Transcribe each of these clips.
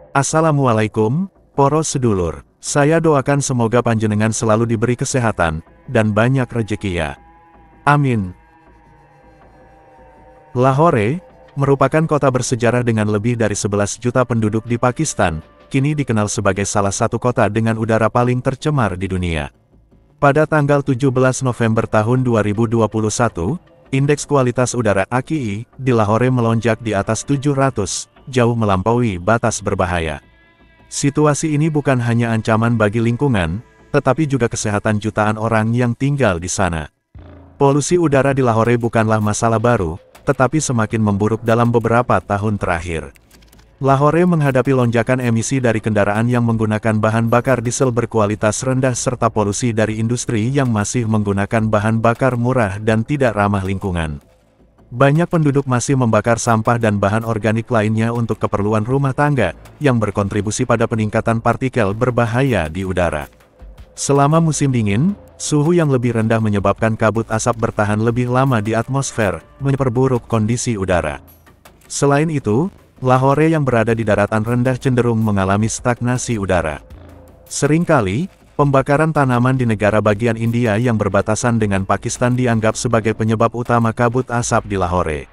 Assalamualaikum, poro sedulur. Saya doakan semoga panjenengan selalu diberi kesehatan, dan banyak rezeki ya. Amin. Lahore, merupakan kota bersejarah dengan lebih dari 11 juta penduduk di Pakistan, kini dikenal sebagai salah satu kota dengan udara paling tercemar di dunia. Pada tanggal 17 November tahun 2021, indeks kualitas udara AQI di Lahore melonjak di atas 700, jauh melampaui batas berbahaya. Situasi ini bukan hanya ancaman bagi lingkungan, tetapi juga kesehatan jutaan orang yang tinggal di sana. Polusi udara di Lahore bukanlah masalah baru, tetapi semakin memburuk dalam beberapa tahun terakhir. Lahore menghadapi lonjakan emisi dari kendaraan yang menggunakan bahan bakar diesel berkualitas rendah serta polusi dari industri yang masih menggunakan bahan bakar murah dan tidak ramah lingkungan. Banyak penduduk masih membakar sampah dan bahan organik lainnya untuk keperluan rumah tangga, yang berkontribusi pada peningkatan partikel berbahaya di udara. Selama musim dingin, suhu yang lebih rendah menyebabkan kabut asap bertahan lebih lama di atmosfer, memperburuk kondisi udara. Selain itu, Lahore yang berada di daratan rendah cenderung mengalami stagnasi udara. Seringkali, pembakaran tanaman di negara bagian India yang berbatasan dengan Pakistan dianggap sebagai penyebab utama kabut asap di Lahore.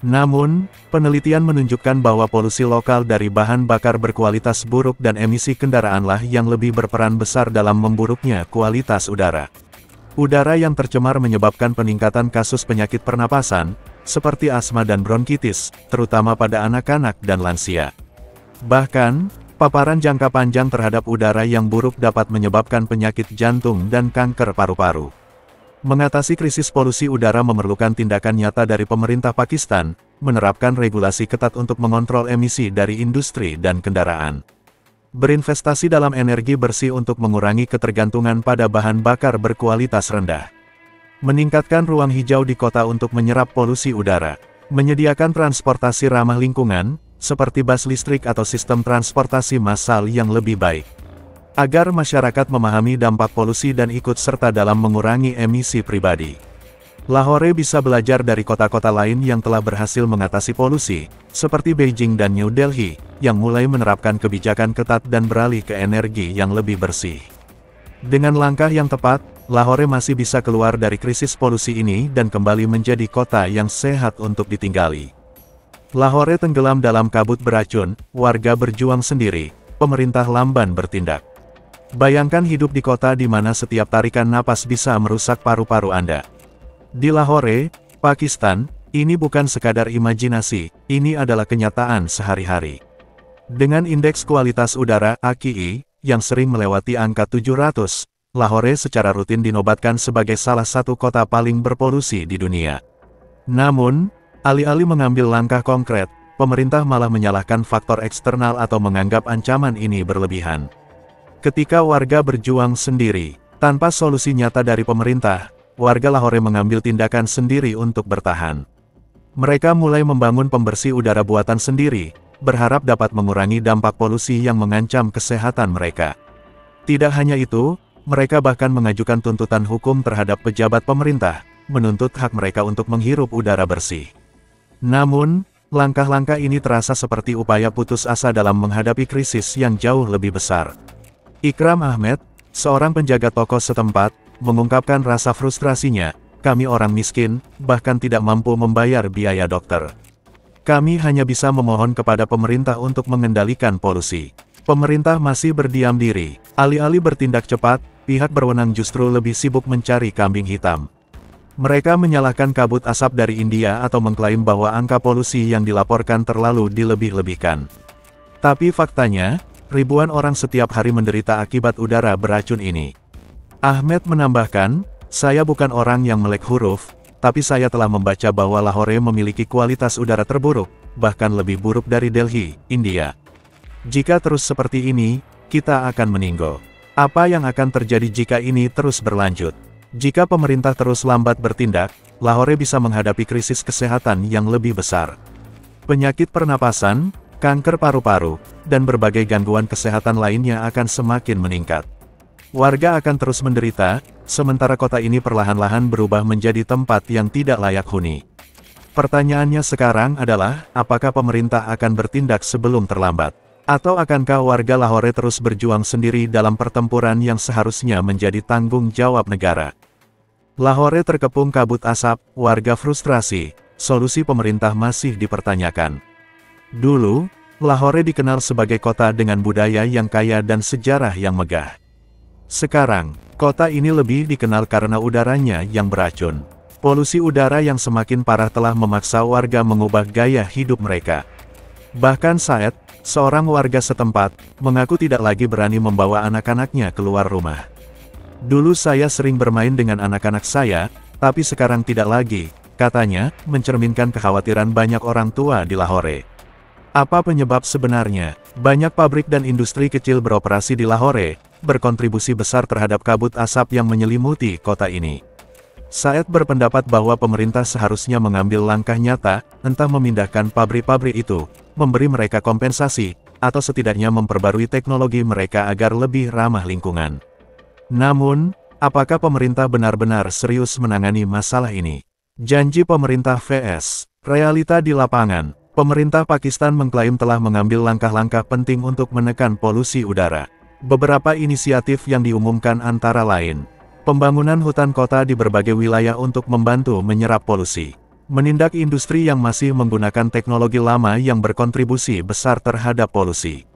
Namun, penelitian menunjukkan bahwa polusi lokal dari bahan bakar berkualitas buruk dan emisi kendaraanlah yang lebih berperan besar dalam memburuknya kualitas udara. Udara yang tercemar menyebabkan peningkatan kasus penyakit pernapasan, seperti asma dan bronkitis, terutama pada anak-anak dan lansia. Bahkan, paparan jangka panjang terhadap udara yang buruk dapat menyebabkan penyakit jantung dan kanker paru-paru. Mengatasi krisis polusi udara memerlukan tindakan nyata dari pemerintah Pakistan, menerapkan regulasi ketat untuk mengontrol emisi dari industri dan kendaraan. Berinvestasi dalam energi bersih untuk mengurangi ketergantungan pada bahan bakar berkualitas rendah. Meningkatkan ruang hijau di kota untuk menyerap polusi udara. Menyediakan transportasi ramah lingkungan, seperti bus listrik atau sistem transportasi massal yang lebih baik. Agar masyarakat memahami dampak polusi dan ikut serta dalam mengurangi emisi pribadi. Lahore bisa belajar dari kota-kota lain yang telah berhasil mengatasi polusi, seperti Beijing dan New Delhi, yang mulai menerapkan kebijakan ketat dan beralih ke energi yang lebih bersih. Dengan langkah yang tepat, Lahore masih bisa keluar dari krisis polusi ini dan kembali menjadi kota yang sehat untuk ditinggali. Lahore tenggelam dalam kabut beracun, warga berjuang sendiri, pemerintah lamban bertindak. Bayangkan hidup di kota di mana setiap tarikan napas bisa merusak paru-paru Anda. Di Lahore, Pakistan, ini bukan sekadar imajinasi, ini adalah kenyataan sehari-hari. Dengan indeks kualitas udara AQI, yang sering melewati angka 700, Lahore secara rutin dinobatkan sebagai salah satu kota paling berpolusi di dunia. Namun, alih-alih mengambil langkah konkret, pemerintah malah menyalahkan faktor eksternal atau menganggap ancaman ini berlebihan. Ketika warga berjuang sendiri, tanpa solusi nyata dari pemerintah, warga Lahore mengambil tindakan sendiri untuk bertahan. Mereka mulai membangun pembersih udara buatan sendiri, berharap dapat mengurangi dampak polusi yang mengancam kesehatan mereka. Tidak hanya itu, mereka bahkan mengajukan tuntutan hukum terhadap pejabat pemerintah, menuntut hak mereka untuk menghirup udara bersih. Namun, langkah-langkah ini terasa seperti upaya putus asa dalam menghadapi krisis yang jauh lebih besar. Ikram Ahmed, seorang penjaga toko setempat, mengungkapkan rasa frustrasinya, "Kami orang miskin, bahkan tidak mampu membayar biaya dokter. Kami hanya bisa memohon kepada pemerintah untuk mengendalikan polusi. Pemerintah masih berdiam diri, alih-alih bertindak cepat, pihak berwenang justru lebih sibuk mencari kambing hitam." Mereka menyalahkan kabut asap dari India atau mengklaim bahwa angka polusi yang dilaporkan terlalu dilebih-lebihkan. Tapi faktanya, ribuan orang setiap hari menderita akibat udara beracun ini. Ahmed menambahkan, "Saya bukan orang yang melek huruf, tapi saya telah membaca bahwa Lahore memiliki kualitas udara terburuk, bahkan lebih buruk dari Delhi, India. Jika terus seperti ini, kita akan meninggal. Apa yang akan terjadi jika ini terus berlanjut? Jika pemerintah terus lambat bertindak, Lahore bisa menghadapi krisis kesehatan yang lebih besar. Penyakit pernapasan, kanker paru-paru, dan berbagai gangguan kesehatan lainnya akan semakin meningkat. Warga akan terus menderita, sementara kota ini perlahan-lahan berubah menjadi tempat yang tidak layak huni. Pertanyaannya sekarang adalah, apakah pemerintah akan bertindak sebelum terlambat? Atau akankah warga Lahore terus berjuang sendiri dalam pertempuran yang seharusnya menjadi tanggung jawab negara? Lahore terkepung kabut asap, warga frustrasi, solusi pemerintah masih dipertanyakan. Dulu, Lahore dikenal sebagai kota dengan budaya yang kaya dan sejarah yang megah. Sekarang, kota ini lebih dikenal karena udaranya yang beracun. Polusi udara yang semakin parah telah memaksa warga mengubah gaya hidup mereka. Bahkan Said, seorang warga setempat, mengaku tidak lagi berani membawa anak-anaknya keluar rumah. Dulu saya sering bermain dengan anak-anak saya, tapi sekarang tidak lagi, katanya, mencerminkan kekhawatiran banyak orang tua di Lahore. Apa penyebab sebenarnya? Banyak pabrik dan industri kecil beroperasi di Lahore, berkontribusi besar terhadap kabut asap yang menyelimuti kota ini. Said berpendapat bahwa pemerintah seharusnya mengambil langkah nyata, entah memindahkan pabrik-pabrik itu, memberi mereka kompensasi, atau setidaknya memperbarui teknologi mereka agar lebih ramah lingkungan. Namun, apakah pemerintah benar-benar serius menangani masalah ini? Janji pemerintah vs. realita di lapangan. Pemerintah Pakistan mengklaim telah mengambil langkah-langkah penting untuk menekan polusi udara. Beberapa inisiatif yang diumumkan antara lain: pembangunan hutan kota di berbagai wilayah untuk membantu menyerap polusi. Menindak industri yang masih menggunakan teknologi lama yang berkontribusi besar terhadap polusi.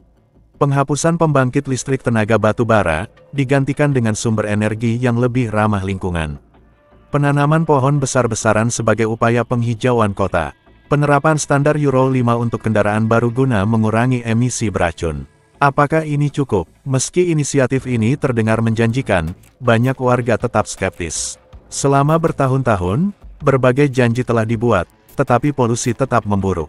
Penghapusan pembangkit listrik tenaga batu bara, digantikan dengan sumber energi yang lebih ramah lingkungan. Penanaman pohon besar-besaran sebagai upaya penghijauan kota. Penerapan standar Euro 5 untuk kendaraan baru guna mengurangi emisi beracun. Apakah ini cukup? Meski inisiatif ini terdengar menjanjikan, banyak warga tetap skeptis. Selama bertahun-tahun, berbagai janji telah dibuat, tetapi polusi tetap memburuk.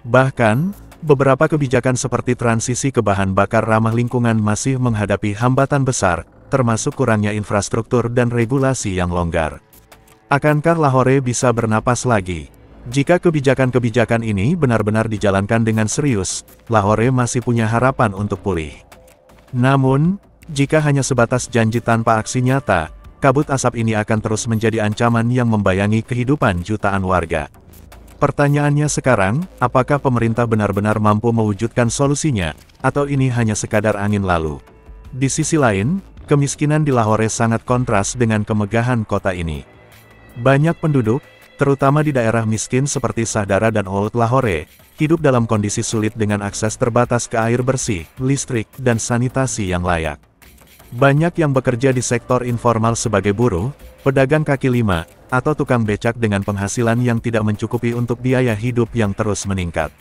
Bahkan, beberapa kebijakan seperti transisi ke bahan bakar ramah lingkungan masih menghadapi hambatan besar, termasuk kurangnya infrastruktur dan regulasi yang longgar. Akankah Lahore bisa bernapas lagi? Jika kebijakan-kebijakan ini benar-benar dijalankan dengan serius, Lahore masih punya harapan untuk pulih. Namun, jika hanya sebatas janji tanpa aksi nyata, kabut asap ini akan terus menjadi ancaman yang membayangi kehidupan jutaan warga. Pertanyaannya sekarang, apakah pemerintah benar-benar mampu mewujudkan solusinya, atau ini hanya sekadar angin lalu? Di sisi lain, kemiskinan di Lahore sangat kontras dengan kemegahan kota ini. Banyak penduduk, terutama di daerah miskin seperti Sahdara dan Old Lahore, hidup dalam kondisi sulit dengan akses terbatas ke air bersih, listrik, dan sanitasi yang layak. Banyak yang bekerja di sektor informal sebagai buruh, pedagang kaki lima, atau tukang becak dengan penghasilan yang tidak mencukupi untuk biaya hidup yang terus meningkat.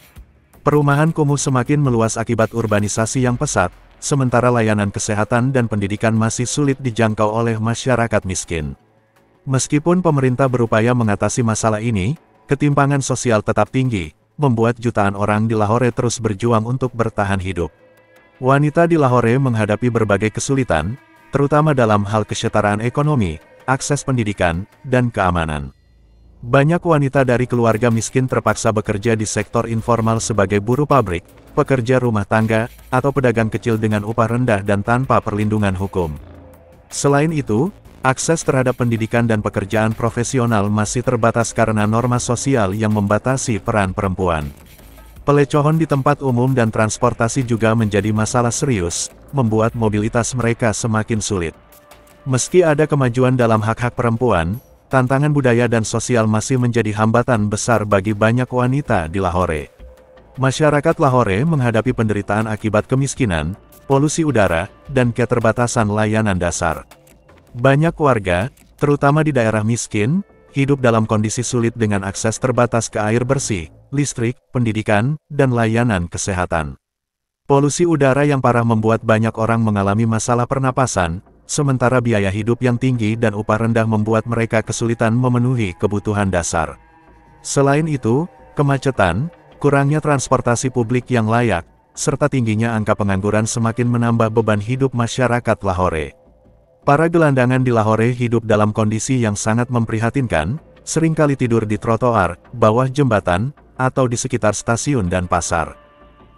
Perumahan kumuh semakin meluas akibat urbanisasi yang pesat, sementara layanan kesehatan dan pendidikan masih sulit dijangkau oleh masyarakat miskin. Meskipun pemerintah berupaya mengatasi masalah ini, ketimpangan sosial tetap tinggi, membuat jutaan orang di Lahore terus berjuang untuk bertahan hidup. Wanita di Lahore menghadapi berbagai kesulitan, terutama dalam hal kesetaraan ekonomi, akses pendidikan, dan keamanan. Banyak wanita dari keluarga miskin terpaksa bekerja di sektor informal sebagai buruh pabrik, pekerja rumah tangga, atau pedagang kecil dengan upah rendah dan tanpa perlindungan hukum. Selain itu, akses terhadap pendidikan dan pekerjaan profesional masih terbatas karena norma sosial yang membatasi peran perempuan. Pelecehan di tempat umum dan transportasi juga menjadi masalah serius, membuat mobilitas mereka semakin sulit. Meski ada kemajuan dalam hak-hak perempuan, tantangan budaya dan sosial masih menjadi hambatan besar bagi banyak wanita di Lahore. Masyarakat Lahore menghadapi penderitaan akibat kemiskinan, polusi udara, dan keterbatasan layanan dasar. Banyak warga, terutama di daerah miskin, hidup dalam kondisi sulit dengan akses terbatas ke air bersih, listrik, pendidikan, dan layanan kesehatan. Polusi udara yang parah membuat banyak orang mengalami masalah pernapasan, sementara biaya hidup yang tinggi dan upah rendah membuat mereka kesulitan memenuhi kebutuhan dasar. Selain itu, kemacetan, kurangnya transportasi publik yang layak, serta tingginya angka pengangguran semakin menambah beban hidup masyarakat Lahore. Para gelandangan di Lahore hidup dalam kondisi yang sangat memprihatinkan, seringkali tidur di trotoar, bawah jembatan, atau di sekitar stasiun dan pasar.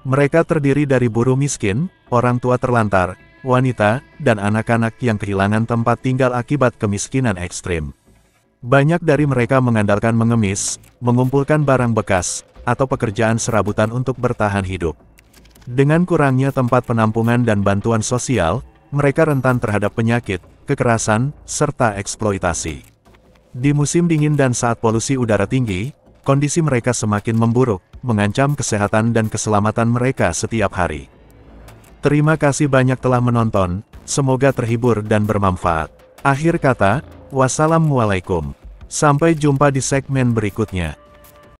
Mereka terdiri dari buruh miskin, orang tua terlantar, wanita, dan anak-anak yang kehilangan tempat tinggal akibat kemiskinan ekstrim. Banyak dari mereka mengandalkan mengemis, mengumpulkan barang bekas, atau pekerjaan serabutan untuk bertahan hidup. Dengan kurangnya tempat penampungan dan bantuan sosial, mereka rentan terhadap penyakit, kekerasan, serta eksploitasi. Di musim dingin dan saat polusi udara tinggi, kondisi mereka semakin memburuk, mengancam kesehatan dan keselamatan mereka setiap hari. Terima kasih banyak telah menonton, semoga terhibur dan bermanfaat. Akhir kata, wassalamualaikum. Sampai jumpa di segmen berikutnya.